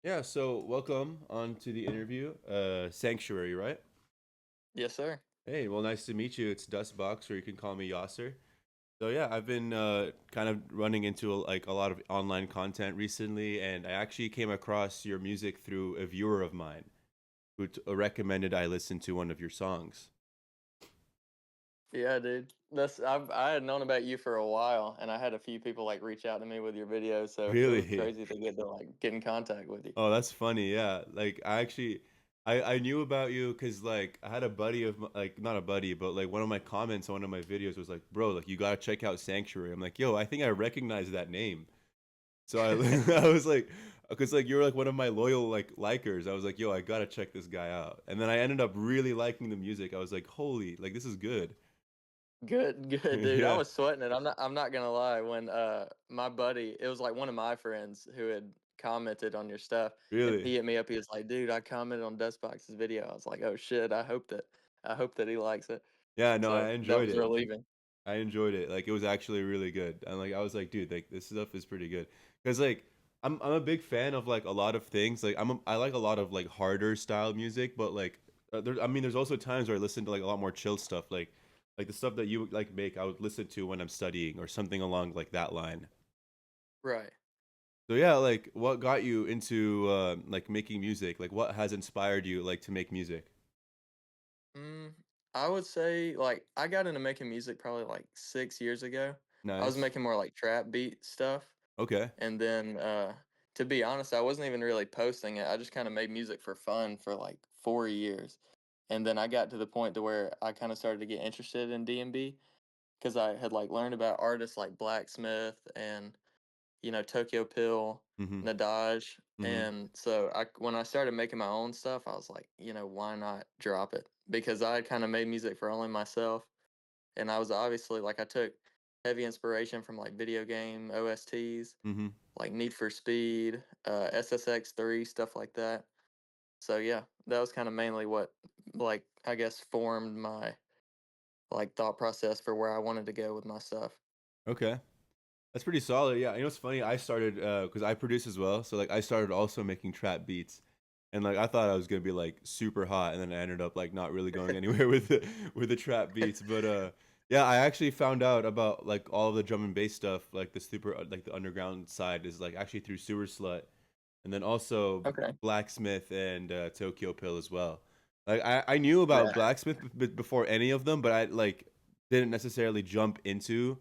Yeah, so welcome on to the interview. Sanctuary, right? Yes, sir. Hey, well, nice to meet you. It's Dustbx, or you can call me Yasser. So yeah, I've been kind of running into like a lot of online content recently, and I actually came across your music through a viewer of mine who recommended I listen to one of your songs. Yeah, dude. I had known about you for a while, and I had a few people like reach out to me with your videos, so it was Really? crazy to get in contact with you. Oh, that's funny. Yeah, like I knew about you because like I had a buddy of like not a buddy, but like one of my comments on one of my videos was like, "Bro, like you gotta check out Sanctuary." I'm like, "Yo, I think I recognize that name." So I I was like, because like you're like one of my loyal like likers. I was like, "Yo, I gotta check this guy out." And then I ended up really liking the music. I was like, "Holy, like this is good." Good, good, dude. I Yeah, was sweating it. I'm not gonna lie. When my buddy, it was like one of my friends who had commented on your stuff, and really. he hit me up. He was like, "Dude, I commented on Dustbox's video." I was like, "Oh shit! I hope that he likes it." Yeah, no, So I that enjoyed was it. relieving. I enjoyed it. Like it was actually really good. And like I was like, dude, like this stuff is pretty good. Cause like I'm a big fan of like a lot of things. Like I like a lot of like harder style music, but like there's also times where I listen to like a lot more chill stuff. Like the stuff that you like make, I would listen to when I'm studying or something along like that line. Right. So yeah, like what got you into like making music? Like what has inspired you like to make music? Mm, I would say like I got into making music probably like 6 years ago. I was Nice. making more like trap beat stuff, Okay. and then to be honest, I wasn't even really posting it. I just kind of made music for fun for like 4 years, and then I got to the point to where I kind of started to get interested in D&B because I had like learned about artists like Blacksmith and Tokyo Pill, Mm-hmm. Nadaj. Mm-hmm. And so when I started making my own stuff, I was like, why not drop it? Because I kind of made music for only myself. And I was obviously like, I took heavy inspiration from like video game OSTs, Mm-hmm. like Need for Speed, SSX3, stuff like that. So yeah, that was kind of mainly what, like, I guess formed my like thought process for where I wanted to go with my stuff. Okay. That's pretty solid. Yeah, you know what's funny? I started because I produce as well, so like I started also making trap beats, and like I thought I was gonna be like super hot, and then I ended up like not really going anywhere with the trap beats. But yeah, I actually found out about like all of the drum and bass stuff, like the super like the underground side is like actually through Sewer Slut, and then also Okay. Blacksmith and Tokyo Pill as well. Like I knew about Right. Blacksmith before any of them, but I like didn't necessarily jump into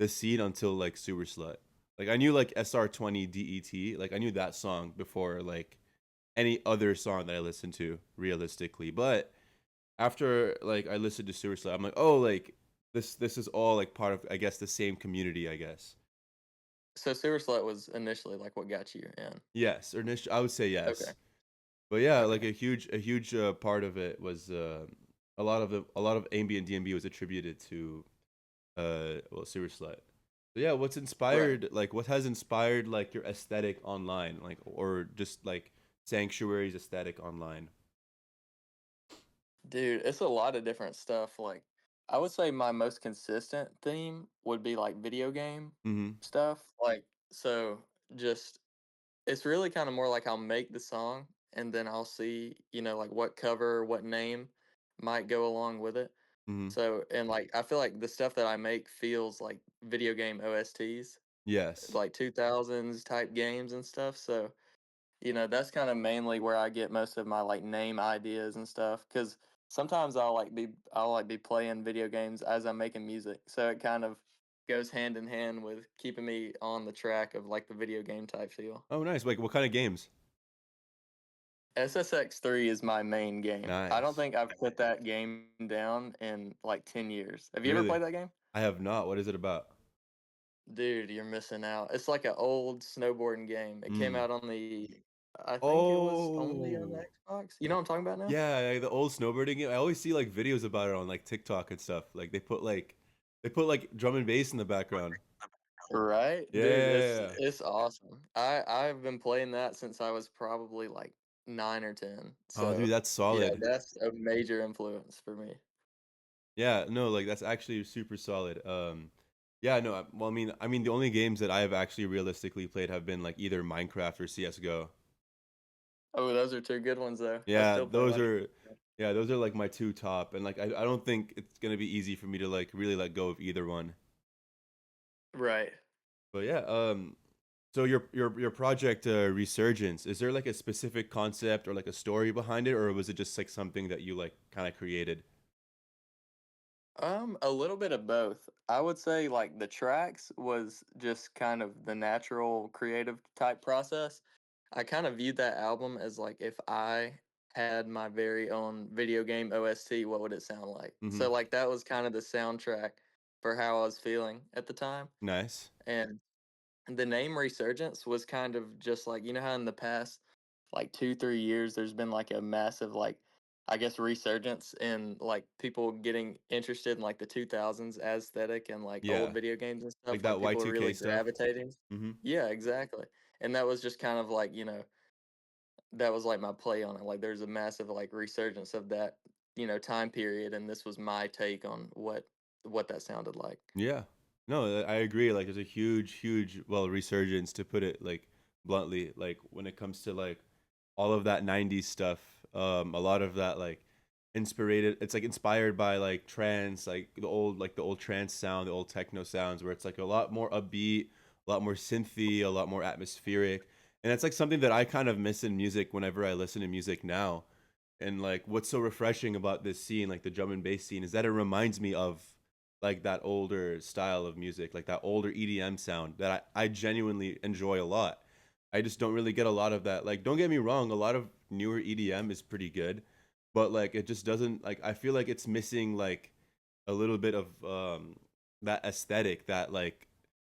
the scene until like Sewer Slut. Like I knew like SR20 DET, like I knew that song before like any other song that I listened to realistically. But after like I listened to Sewer Slut, I'm like, oh, like this is all like part of I guess the same community, I guess. So Sewer Slut was initially like what got you in. Yes, or I would say Okay. yes. But yeah, like Okay. a huge part of it was a lot of ambient DMB was attributed to well Sewer Slut. So yeah, what's Right. inspired like what has inspired like your aesthetic online, like or just like Sanctuary's aesthetic online? Dude, it's a lot of different stuff. Like, I would say my most consistent theme would be like video game Mm-hmm. stuff. Like, so just it's really kind of more like I'll make the song and then I'll see, like what cover, what name might go along with it. Mm-hmm. So, and like I feel like the stuff that I make feels like video game OSTs, Yes. like 2000s type games and stuff. So, that's kind of mainly where I get most of my like name ideas and stuff. Cause sometimes I'll be playing video games as I'm making music. So it kind of goes hand in hand with keeping me on the track of like the video game type feel. Oh, nice. Like what kind of games? SSX3 is my main game. I don't Nice. think I've put that game down in like 10 years. Have you ever Really? played that game? I have not. What is it about? Dude, you're missing out. It's like an old snowboarding game. It came Mm. out on I think it was only on the Oh. Xbox. You know what I'm talking about now? Yeah, like the old snowboarding game. I always see like videos about it on like TikTok and stuff. Like they put like drum and bass in the background. Right? Dude, it's Yeah. it's awesome. I've been playing that since I was probably like 9 or 10. Oh, dude, So, that's yeah, solid. that's a major influence for me. Yeah, no, like that's actually super solid. Yeah, no, well, I mean, the only games that I have actually realistically played have been like either Minecraft or CS:GO. Oh, those are two good ones though. I Yeah, still play a those lot of are yeah, those are like my two top, and like I don't think it's gonna be easy for me to like really let go of either one. Right. But yeah, so your project Resurgence, is there like a specific concept or like a story behind it, or was it just like something that you like kind of created? A little bit of both. I would say like the tracks was just kind of the natural creative type process. I kind of viewed that album as like if I had my very own video game OST, what would it sound like? Mm-hmm. So like that was kind of the soundtrack for how I was feeling at the time. Nice. And the name Resurgence was kind of just like, you know how in the past, like 2, 3 years, there's been like a massive, like, I guess, resurgence in like people getting interested in like the 2000s aesthetic and like old Yeah, video games and like stuff. that Like people are Y2K really stuff. gravitating. Mm-hmm. Yeah, exactly. And that was just kind of like, that was like my play on it. Like there's a massive like resurgence of that, time period. And this was my take on what that sounded like. Yeah. No, I agree. Like, there's a huge, well, resurgence to put it like bluntly. Like when it comes to like all of that '90s stuff, a lot of that like inspired. It's like inspired by like trance, like the old trance sound, the old techno sounds, where it's like a lot more upbeat, a lot more synthy, a lot more atmospheric, and it's like something that I kind of miss in music whenever I listen to music now. And like what's so refreshing about this scene, like the drum and bass scene, is that it reminds me of like that older style of music, like that older EDM sound that I genuinely enjoy a lot. I just don't really get a lot of that. Like, don't get me wrong, a lot of newer EDM is pretty good, but like it just doesn't like I feel like it's missing like a little bit of that aesthetic, that like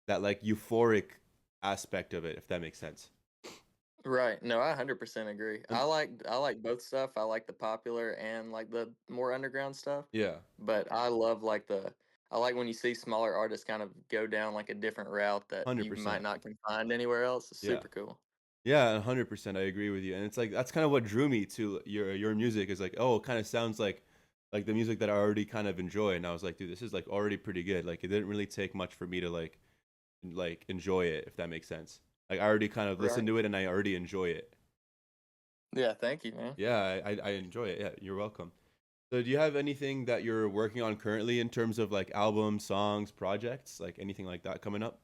euphoric aspect of it, if that makes sense. Right. No, I 100% agree. And I like both stuff. I like the popular and like the more underground stuff. yeah, But I love like I like when you see smaller artists kind of go down like a different route that you might 100%. not can find anywhere else. It's Yeah. super cool. Yeah, 100%. I agree with you. And it's like that's kind of what drew me to your music is like, oh, it kind of sounds like the music that I already kind of enjoy. And I was like, dude, this is like already pretty good. Like it didn't really take much for me to like enjoy it, if that makes sense. Like I already kind of listened Right. to it and I already enjoy it. Yeah, thank you, man. Yeah, I enjoy it. Yeah, you're welcome. So do you have anything that you're working on currently in terms of like albums, songs, projects, like anything like that coming up?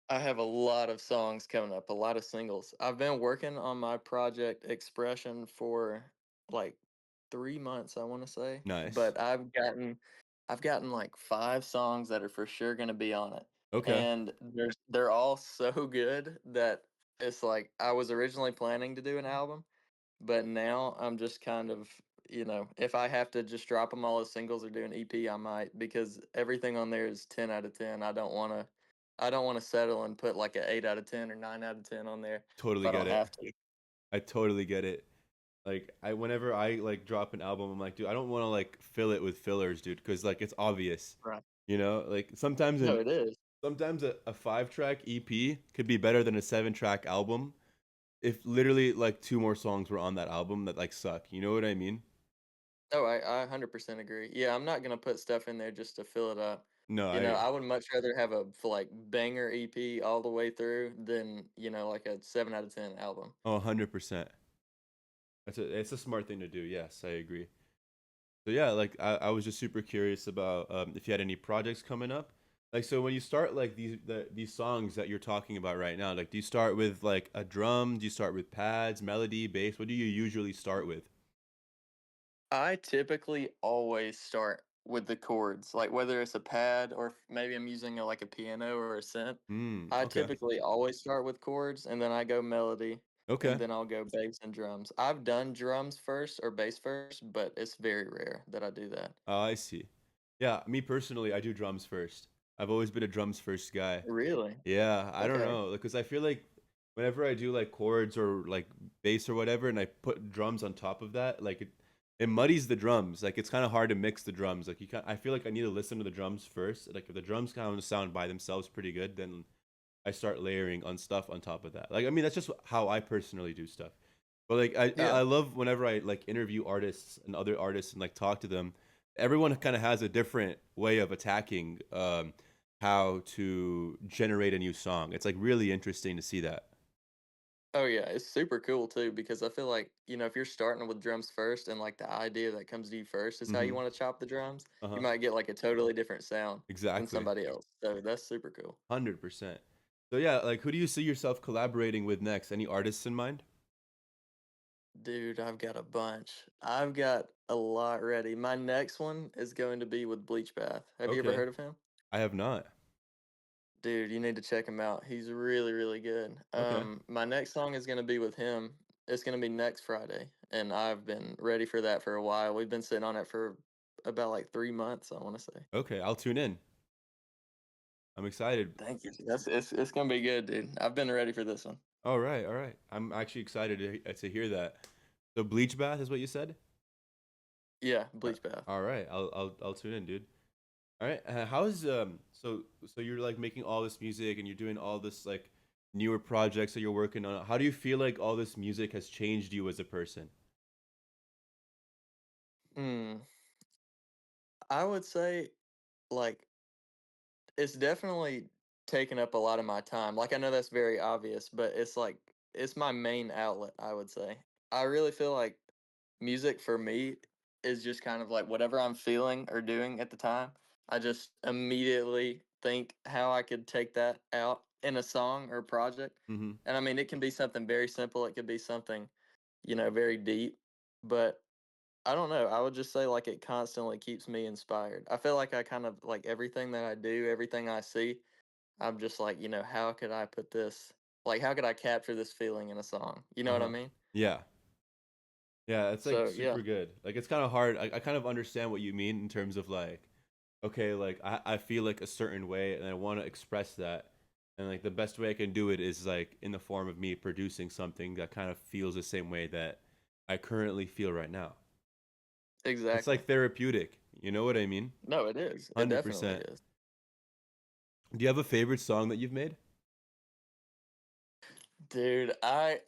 I have a lot of songs coming up, a lot of singles. I've been working on my project Expression for like 3 months, I want to say, Nice. but I've gotten like 5 songs that are for sure going to be on it, Okay. and they're all so good that it's like I was originally planning to do an album, but now I'm just kind of, if I have to just drop them all as singles or do an EP, I might because everything on there is 10 out of 10. I don't want to settle and put like an 8 out of 10 or 9 out of 10 on there if Totally I get don't it. have to. I totally get it. Like I whenever I like drop an album, I'm like, dude, I don't want to like fill it with fillers, dude, because like it's obvious, Right. you know. Like No, it is. sometimes a 5 track EP could be better than a 7 track album if literally like two more songs were on that album that like suck. You know what I mean? No, I 100% agree. Yeah, I'm not gonna put stuff in there just to fill it up. No, I would much rather have a like banger EP all the way through than, like a 7 out of 10 album. 100%. It's a smart thing to do. Yes, I agree. So yeah, like I was just super curious about if you had any projects coming up. Like so when you start like these songs that you're talking about right now, like do you start with like a drum? Do you start with pads, melody, bass? What do you usually start with? I typically always start with the chords, like whether it's a pad or maybe I'm using like a piano or a synth. I Okay. typically always start with chords and then I go melody and Okay. then I'll go bass and drums. I've done drums first or bass first, but it's very rare that I do that. Oh, I see. Yeah, me personally, I do drums first. I've always been a drums first guy. Really? Yeah, I don't Okay. know, because I feel like whenever I do like chords or like bass or whatever, and I put drums on top of that, like it muddies the drums. Like it's kind of hard to mix the drums. Like you can I feel like I need to listen to the drums first. Like if the drums kind of sound by themselves pretty good, then I start layering on stuff on top of that. Like I mean, that's just how I personally do stuff. But like I Yeah. love whenever I like interview artists and other artists and like talk to them. Everyone kind of has a different way of attacking how to generate a new song. It's like really interesting to see that. Oh yeah, it's super cool too because I feel like, if you're starting with drums first and like the idea that comes to you first is how you Mhm. want to chop the drums, you Uh-huh. might get like a totally different sound than Exactly. somebody else. So that's super cool. 100%. So yeah, like who do you see yourself collaborating with next? Any artists in mind? Dude, I've got a bunch. I've got a lot ready. My next one is going to be with Bleach Bath. Have you ever Okay. heard of him? I have not. Dude, you need to check him out. He's really, really good. Okay. My next song is gonna be with him. It's gonna be next Friday, and I've been ready for that for a while. We've been sitting on it for about like 3 months, I want to say. Okay, I'll tune in. I'm excited. Thank you. It's gonna be good, dude. I've been ready for this one. All right, all right. I'm actually excited to hear that. So Bleach Bath is what you said? Yeah, Bleach Bath. All right. I'll tune in, dude. All right. How's so you're like making all this music and you're doing all this like newer projects that you're working on. How do you feel like all this music has changed you as a person? Hmm. I would say like it's definitely taken up a lot of my time. Like I know that's very obvious, but it's like it's my main outlet, I would say. I really feel like music for me is just kind of like whatever I'm feeling or doing at the time. I just immediately think how I could take that out in a song or project. Mhm. And I mean, it can be something very simple, it could be something, very deep, but I don't know. I would just say like it constantly keeps me inspired. I feel like I kind of like everything that I do, everything I see, I'm just like, how could I put this, like, how could I capture this feeling in a song? You know what I Uh-huh. mean? Yeah. Yeah, it's like So, yeah, super good. Like it's kind of hard. I kind of understand what you mean in terms of like, okay, like I feel like a certain way and I want to express that. And like the best way I can do it is like in the form of me producing something that kind of feels the same way that I currently feel right now. It's exactly. like therapeutic. You know what I mean? No, it is. It definitely 100%. is. Do you have a favorite song that you've made? Dude, I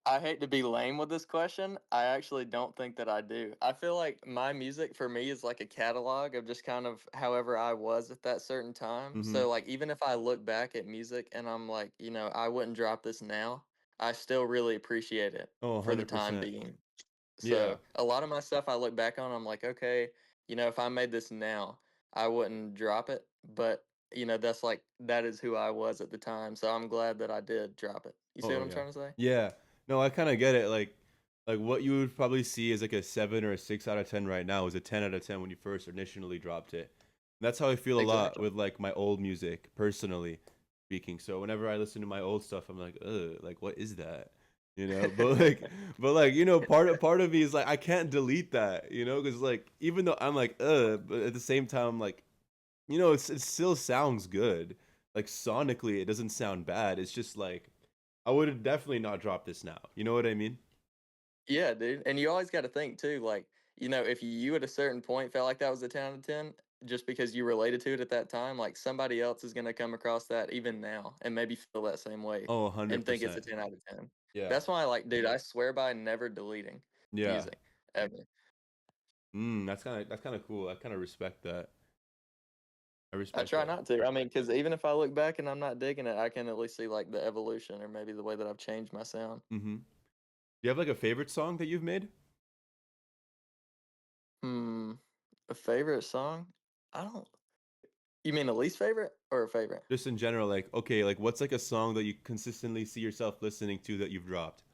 hate to be lame with this question. I actually don't think that I do. I feel like my music for me is like a catalog of just kind of however I was at that certain time. Mm-hmm. So like even if I look back at music and I'm like, I wouldn't drop this now, I still really appreciate it Oh, for the time 100%. being. Yeah. So a lot of my stuff I look back on, I'm like, okay, if I made this now, I wouldn't drop it. But that's like that is who I was at the time. So I'm glad that I did drop it. You see Oh what I'm yeah. trying to say? Yeah. No, I kind of get it. Like what you would probably see as like a 7 or a 6 out of 10 right now is a 10 out of 10 when you first initially dropped it. That's how I feel a lot Exactly. with like my old music, personally speaking. So whenever I listen to my old stuff, I'm like, ugh, like what is that? You know, but like part of me is like I can't delete that, because like even though I'm like, but at the same time, I'm like, it still sounds good. Like sonically, it doesn't sound bad. It's just like I would definitely not drop this now. You know what I mean? Yeah, dude. And you always got to think too, like, if you at a certain point felt like that was a 10 out of 10, just because you related to it at that time, like somebody else is going to come across that even now and maybe feel that same way Oh, and think it's a 100%. 10 out of 10. Yeah. That's why, like, dude, I swear by never deleting Yeah. music ever. That's kind of cool. I kind of respect that. I I respect try that. not to. I mean, because even if I look back and I'm not digging it, I can at least see like the evolution or maybe the way that I've changed my sound. Mhm. Do you have like a favorite song that you've made? Hmm. A favorite song? I don't. You mean a least favorite or a favorite? Just in general, like okay, like what's like a song that you consistently see yourself listening to that you've dropped?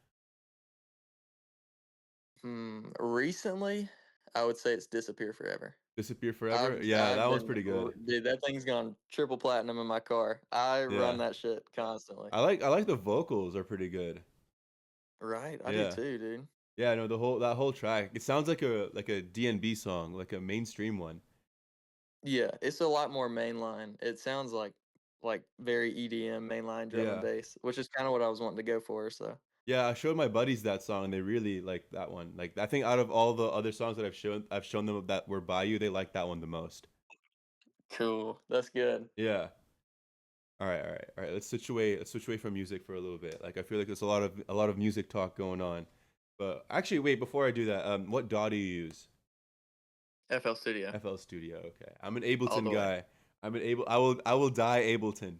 Recently, I would say it's Disappear Forever. Disappear I've Forever? Yeah, I've that one's been pretty good. dude, that thing's gone triple platinum in my car. I run Yeah. that shit constantly. I like the vocals are pretty good. Right, I do Yeah. too, dude. Yeah, no, the whole that whole track. It sounds like a DNB song, like a mainstream one. Yeah, it's a lot more mainline. It sounds like very EDM mainline drum and Yeah. bass, which is kind of what I was wanting to go for. So Yeah, I showed my buddies that song and they really like that one. Like I think out of all the other songs that I've shown them that were by you, they like that one the most. cool. That's good. Yeah. All right, all right, all right. Let's switch away from music for a little bit. Like I feel like there's a lot of music talk going on. But actually, wait, before I do that, what DAW do you use? FL Studio FL Studio. Okay. I'm an all Ableton the way. guy. I will die Ableton.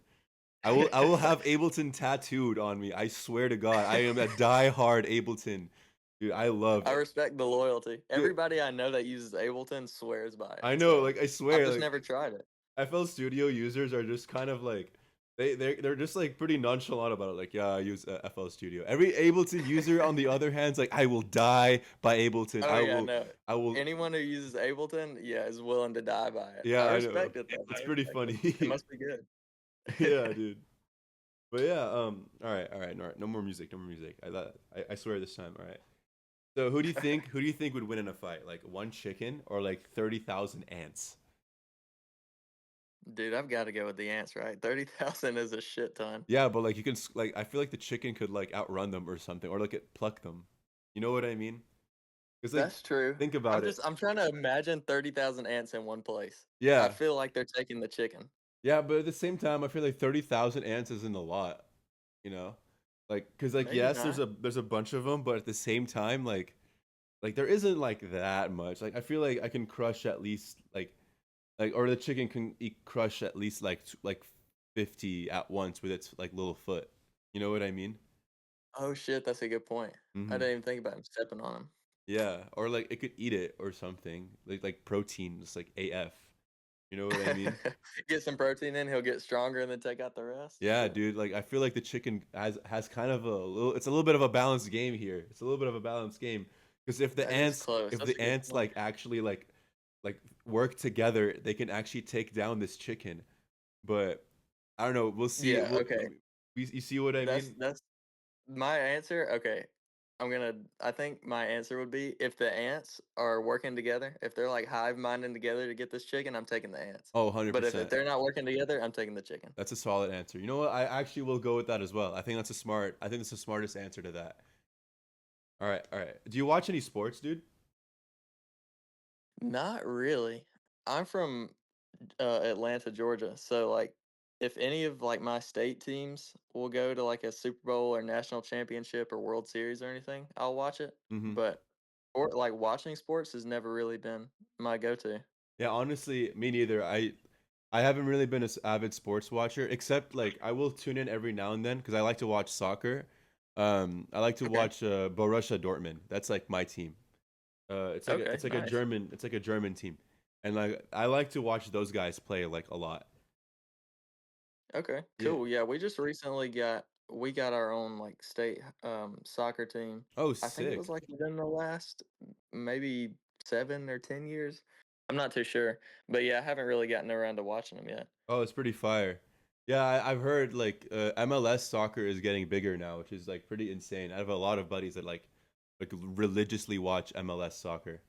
I will have Ableton tattooed on me. I swear to God, I am a die-hard Ableton. Dude, I love I it. respect the loyalty. Dude, Everybody I know that uses Ableton swears by it, I know, so like, I I've swear, just like, never tried it. FL Studio users are just kind of like they're just like pretty nonchalant about it. Like, yeah, I use FL Studio. Every Ableton user, on the other hand, is like, I will die by Ableton. Oh, yeah, no. I will. Anyone who uses Ableton, yeah, is willing to die by it. Yeah, I I know. respect it, though. It's I pretty respect it. It funny. must be good. Yeah, dude. But yeah, all right, no, no more music, no more music. I swear this time. All right. So who do you think would win in a fight? Like one chicken or like 30,000 ants? Dude, I've gotta go with the ants, right? 30,000 is a shit ton. Yeah, but like like I feel like the chicken could like outrun them or something, or like it pluck them. You know what I mean? It's like That's true. think about it. I'm trying to imagine 30,000 ants in one place. I Yeah, feel like they're taking the chicken. yeah, but at the same time, I feel like 30,000 ants isn't a lot. You know, like because like Maybe yes, not. there's a bunch of them, but at the same time, like there isn't like that much. Like I feel like I can crush at least like or the chicken can crush at least like 50 at once with its like little foot. You know what I mean? Oh shit, that's a good point. I Hmm. didn't even think about him stepping on him. Yeah, or like it could eat it or something like protein, just like AF. You know what I mean? Get some protein in, he'll get stronger and then take out the rest. Yeah, Shit. dude. Like I feel like the chicken has kind of a little. It's a little bit of a balanced game here. It's a little bit of a balanced game because That is close. if That's the a good ants point. like actually like work together, they can actually take down this chicken. But I don't know. We'll see. Yeah, okay. You see what I mean? That's my answer. Okay. I think my answer would be if the ants are working together, if they're like hive minding together to get this chicken, I'm taking the ants. Oh, But if 100%. they're not working together, I'm taking the chicken. That's a solid answer. You know what? I actually will go with that as well. I think that's a smart. I think that's the smartest answer to that. All right, all right. Do you watch any sports, dude? Not really. I'm from Atlanta, Georgia. So like if any of like my state teams will go to like a Super Bowl or national championship or World Series or anything, I'll watch it. Mm-hmm. But or like watching sports has never really been my go-to. Yeah, honestly, me neither. I haven't really been an avid sports watcher, except like I will tune in every now and then because I like to watch soccer. I like to Okay. watch Borussia Dortmund. That's like my team. Okay, nice. It's like a German team, and like I like to watch those guys play like a lot. Okay, Yeah. cool. Yeah, we just recently got our own like state soccer team. Oh, I think it was sick. like within the last maybe 7 or 10 years. I'm not too sure, but yeah, I haven't really gotten around to watching them yet. Oh, it's pretty fire. Yeah, I've heard like MLS soccer is getting bigger now, which is like pretty insane. I have a lot of buddies that like religiously watch MLS soccer.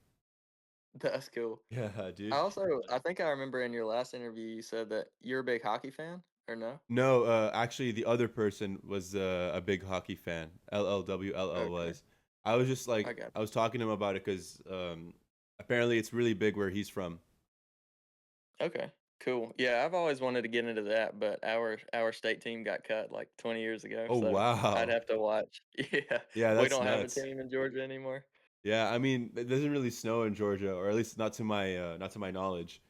That's cool. Yeah, dude. I think I remember in your last interview you said that you're a big hockey fan, or no? No, actually, the other person was a big hockey fan. LLWLL Okay, was. I was just I like, got I was talking to him about it because apparently it's really big where he's from. you. Okay, cool. Yeah, I've always wanted to get into that, but our state team got cut like 20 years ago, Oh, so I'd wow. have to watch. Yeah, Yeah, we that's don't have a nuts. team in Georgia anymore. Yeah, I mean, it doesn't really snow in Georgia, or at least not to my knowledge.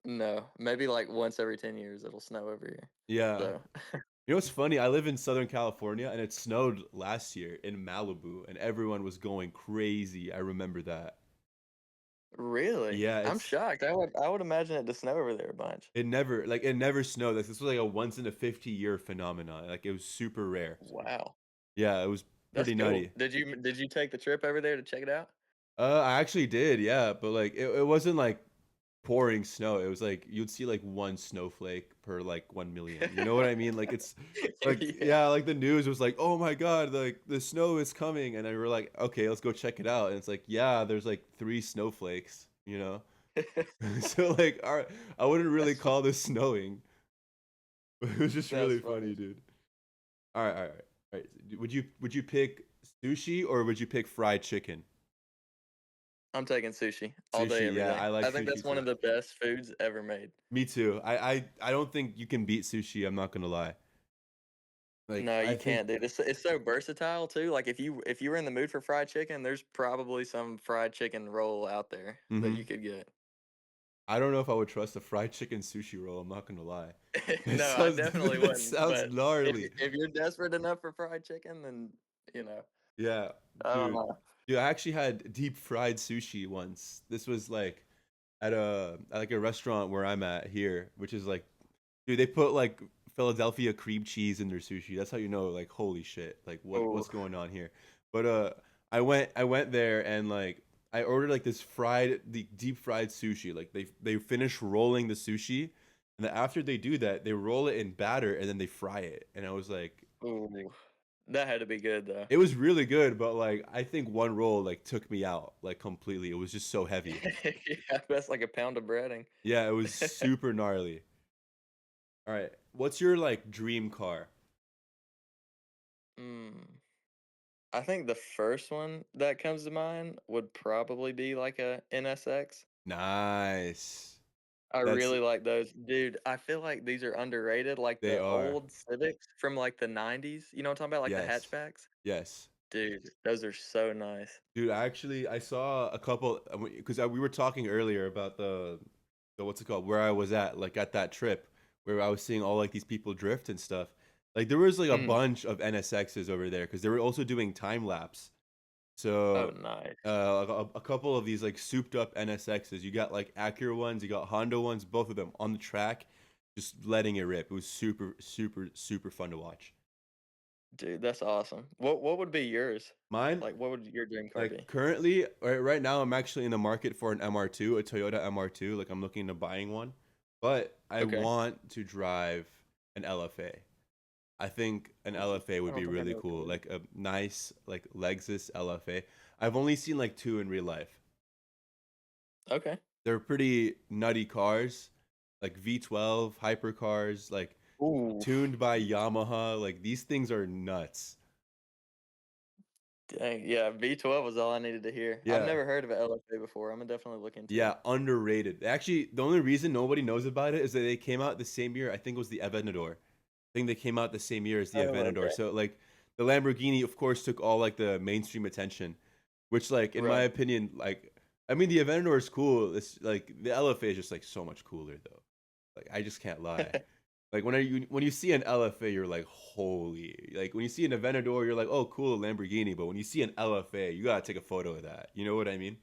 No, maybe like once every 10 years it'll snow over here. Yeah. So, You know what's funny? I live in Southern California, and it snowed last year in Malibu, and everyone was going crazy. I remember that. really, Yeah, I'm it's shocked. I would imagine it to snow over there a bunch. it never snowed. Like this was like a once in a 50-year phenomenon. Like it was super rare. Wow, Yeah, it was that's pretty cool. nutty. Did you take the trip over there to check it out? I actually did, yeah, but like it wasn't like pouring snow. It was like you'd see like one snowflake per like 1 million. You know what I mean? Like it's like Yeah. yeah, like the news was like, "Oh my God, like the snow is coming." And then we were like, "Okay, let's go check it out." And it's like, "Yeah, there's like 3 snowflakes, you know?" So like all right, I wouldn't really That's call this snowing. But it was just that's really funny. funny, dude. All right, all right, all right. Would you pick sushi or would you pick fried chicken? I'm taking sushi all day, Sushi, every yeah, day. I like I think sushi that's one too. of the best foods ever made. Me too. I don't think you can beat sushi. I'm not gonna lie. Like No, I you think can't, dude. It's so versatile too. Like if you were in the mood for fried chicken, there's probably some fried chicken roll out there that hmm you could get. I don't know if I would trust a fried chicken sushi roll. I'm not gonna lie. It No, I sounds definitely it wouldn't. sounds But if gnarly. if you're desperate enough for fried chicken, then you know, Yeah, I don't dude. know. Dude, I actually had deep fried sushi once. This was like at like a restaurant where I'm at here, which is like, dude, they put like Philadelphia cream cheese in their sushi. That's how you know, like, holy shit, like Oh, what's going on here? But I went there and like I ordered like this the deep fried sushi. Like they finish rolling the sushi, and then after they do that, they roll it in batter and then they fry it. And I was like, ooh, that had to be good though. it was really good, but like I think one roll like took me out like completely. It was just so heavy. Yeah, that's like a pound of breading. Yeah, it was super gnarly. All right, what's your like dream car? Mm. I think the first one that comes to mind would probably be like a NSX. Nice. I That's really like those. Dude, I feel like these are underrated, like they the are. old Civics from like the 90s. You know what I'm talking about? Like the Yes. hatchbacks? Yes. Dude, those are so nice. Dude, I saw a couple because we were talking earlier about the what's it called, where I was at like at that trip where I was seeing all like these people drift and stuff. Like there was like a Mm. bunch of NSXs over there because they were also doing time lapse. Oh, So nice. a couple of these like souped up NSXs. You got like Acura ones, you got Honda ones, both of them on the track, just letting it rip. It was super fun to watch. Dude, that's awesome. What would be yours? Mine, Like, what would your dream car like be? currently, right now, I'm actually in the market for an MR2, a Toyota MR2. Like I'm looking into buying one, but I Okay. want to drive an LFA. I think an Ooh, LFA I would don't be think I really know what that cool, is. like a nice like Lexus LFA. I've only seen like two in real life. Okay. They're pretty nutty cars, like V12 hypercars, like Ooh, tuned by Yamaha. Like these things are nuts. dang. Yeah, V12 was all I needed to hear. I've Yeah, never heard of an LFA before. I'm gonna definitely look into yeah, it. underrated. Actually, the only reason nobody knows about it is that they came out the same year. I think it was the Aventador. I think they came out the same year as the Oh, Aventador. okay. So like the Lamborghini, of course, took all like the mainstream attention, which like in my Right. opinion, like I mean the Aventador is cool. It's like the LFA is just like so much cooler though. Like I just can't lie. Like when you see an LFA, you're like, holy. Like when you see an Aventador, you're like, oh, cool, Lamborghini. But when you see an LFA, you gotta take a photo of that. You know what I mean?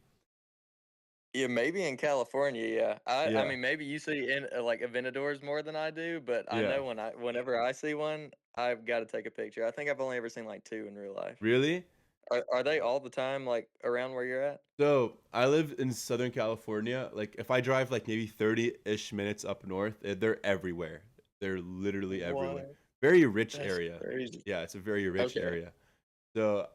Yeah, maybe in California, yeah. I Yeah, mean, maybe you see in like Aventadors more than I do, but I yeah. know whenever I see one, I've got to take a picture. I think I've only ever seen like two in real life. Really? Are they all the time like around where you're at? So I live in Southern California. Like if I drive like maybe 30-ish minutes up north, they're everywhere. They're literally everywhere. What? Very rich That's area. crazy. Yeah, it's a very rich Okay. area. So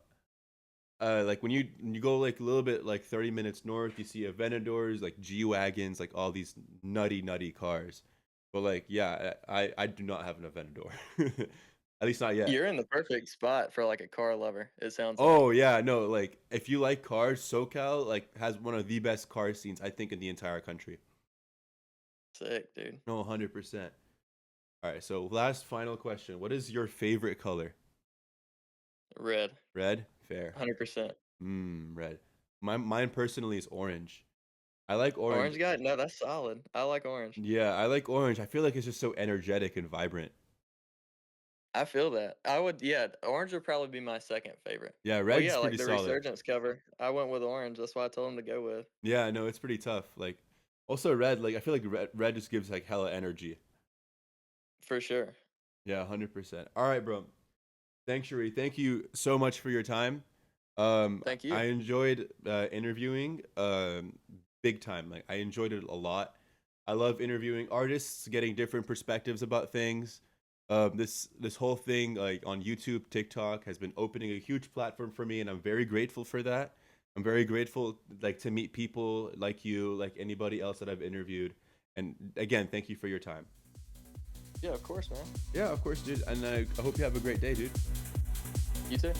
like when you go like a little bit like 30 minutes north, you see Aventadors, like G wagons, like all these nutty cars. But like yeah, I do not have an Aventador. At least not yet. You're in the perfect spot for like a car lover, it sounds like. Oh yeah, no, like if you like cars, SoCal like has one of the best car scenes I think in the entire country. Sick, dude. No, 100%. All right, so last final question. What is your favorite color? Red. Red? Fair. 100%. Red. Mine personally is orange. I like orange. Orange guy? No, that's solid. I like orange. Yeah, I like orange. I feel like it's just so energetic and vibrant. I feel that. I would, yeah, orange would probably be my second favorite. Yeah, Well, red's yeah, like pretty the solid. Resurgence cover, I went with orange. That's why I told him to go with. Yeah, no, it's pretty tough. Like also red, like I feel like red just gives like hella energy. For sure. Yeah, 100%. All right, bro. Thanks, Shuri. Thank you so much for your time. Thank I you. enjoyed interviewing big time. Like I enjoyed it a lot. I love interviewing artists, getting different perspectives about things. This whole thing like on YouTube, TikTok has been opening a huge platform for me, and I'm very grateful for that. I'm very grateful like to meet people like you, like anybody else that I've interviewed. And again, thank you for your time. Yeah, of course, man. Yeah, of course, dude. And I hope you have a great day, dude. You too.